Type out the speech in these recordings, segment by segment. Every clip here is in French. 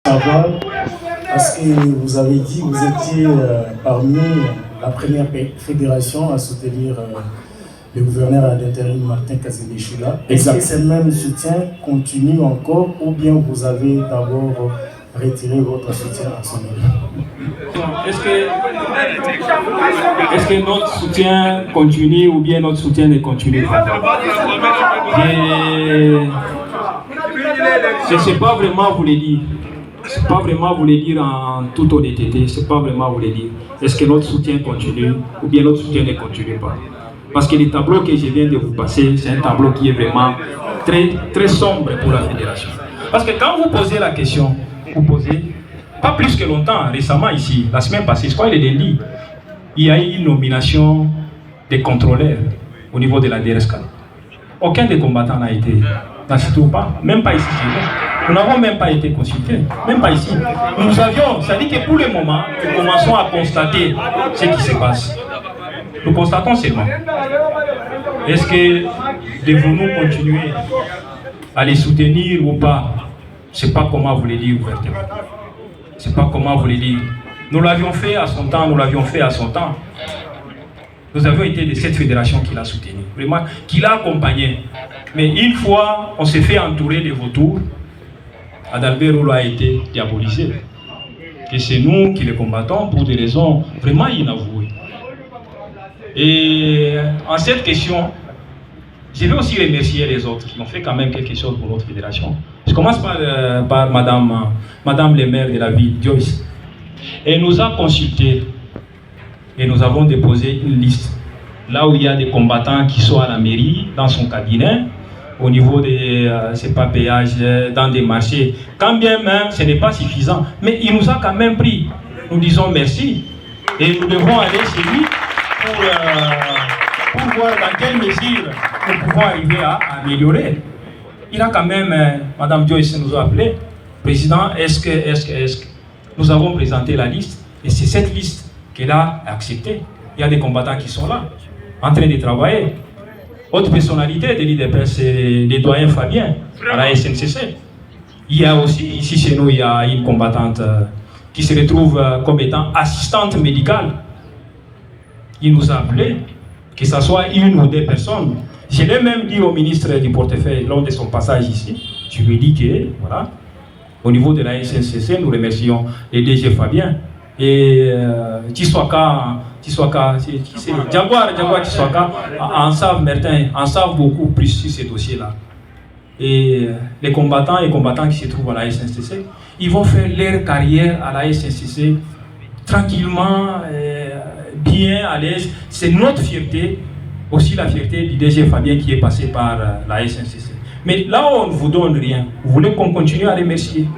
Savoir, parce que vous avez dit que vous étiez parmi la première fédération à soutenir le gouverneur d'intérim Martin Kazimbe-Chula. Est-ce que ce même soutien continue encore ou bien vous avez d'abord retiré votre soutien à son niveau? Est-ce que notre soutien continue ou bien notre soutien ne continue pas? Je ne sais pas vraiment vous le dire. C'est pas vraiment vous le dire en toute honnêteté. C'est pas vraiment vous le dire. Est-ce que notre soutien continue ou bien notre soutien ne continue pas? Parce que le tableau que je viens de vous passer, c'est un tableau qui est vraiment très, très sombre pour la fédération. Parce que quand vous posez la question, vous posez, pas plus que longtemps, récemment ici, la semaine passée, je crois que le lundi, il y a eu une nomination des contrôleurs au niveau de la DRSK. Aucun des combattants n'a été, n'en se trouve pas, même pas ici chez nous. Nous n'avons même pas été consultés, même pas ici. Nous avions, ça dit que pour le moment, nous commençons à constater ce qui se passe. Nous constatons seulement. Est-ce que devons-nous continuer à les soutenir ou pas? Je ne sais pas comment vous le dire ouvertement. Je ne sais pas comment vous le dire. Nous l'avions fait à son temps, nous l'avions fait à son temps. Nous avions été de cette fédération qui l'a soutenu, vraiment, qui l'a accompagné. Mais une fois, on s'est fait entourer de vautours, Adalbert Oula a été diabolisé. Et c'est nous qui les combattons pour des raisons vraiment inavouées. Et en cette question, je vais aussi remercier les autres qui ont fait quand même quelque chose pour notre fédération. Je commence par Madame le maire de la ville, Joyce. Elle nous a consultés et nous avons déposé une liste. Là où il y a des combattants qui sont à la mairie, dans son cabinet, au niveau des péages, dans des marchés. Quand bien même, ce n'est pas suffisant. Mais il nous a quand même pris. Nous disons merci. Et nous devons aller chez lui pour voir dans quelle mesure nous pouvons arriver à améliorer. Il a quand même, Madame Joyce nous a appelé, Président, est-ce que nous avons présenté la liste et c'est cette liste qu'elle a acceptée. Il y a des combattants qui sont là, en train de travailler. Autre personnalité de l'IDPS, c'est le doyen Fabien, à la SNCC. Il y a aussi, ici chez nous, il y a une combattante qui se retrouve comme étant assistante médicale. Il nous a appelé, que ce soit une ou deux personnes. Je l'ai même dit au ministre du portefeuille lors de son passage ici. Je lui ai dit que, voilà, au niveau de la SNCC, nous remercions le DG Fabien. Et Tiswaka, Jaguar Tiswaka en savent, Martin, en savent beaucoup plus sur ces dossiers-là. Et les combattants et combattants qui se trouvent à la SNCC, ils vont faire leur carrière à la SNCC tranquillement, bien à l'aise. C'est notre fierté, aussi la fierté du DG Fabien qui est passé par la SNCC. Mais là où on ne vous donne rien, vous voulez qu'on continue à remercier?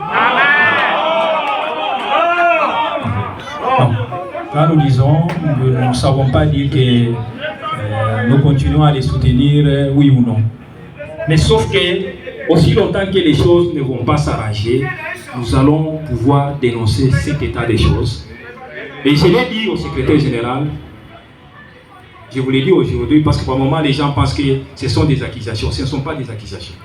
Là, nous disons, nous ne savons pas dire que nous continuons à les soutenir, oui ou non. Mais sauf que, aussi longtemps que les choses ne vont pas s'arranger, nous allons pouvoir dénoncer cet état des choses. Et je l'ai dit au secrétaire général, je vous l'ai dit aujourd'hui, parce que par moment, les gens pensent que ce sont des accusations. Ce ne sont pas des accusations.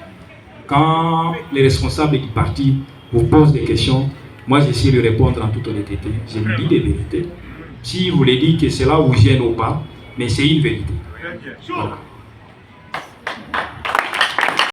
Quand les responsables du parti vous posent des questions, moi, j'essaie de répondre en toute honnêteté. Je lui dis des vérités. Si vous voulez dire que cela vous gêne ou pas, mais c'est une vérité. Voilà.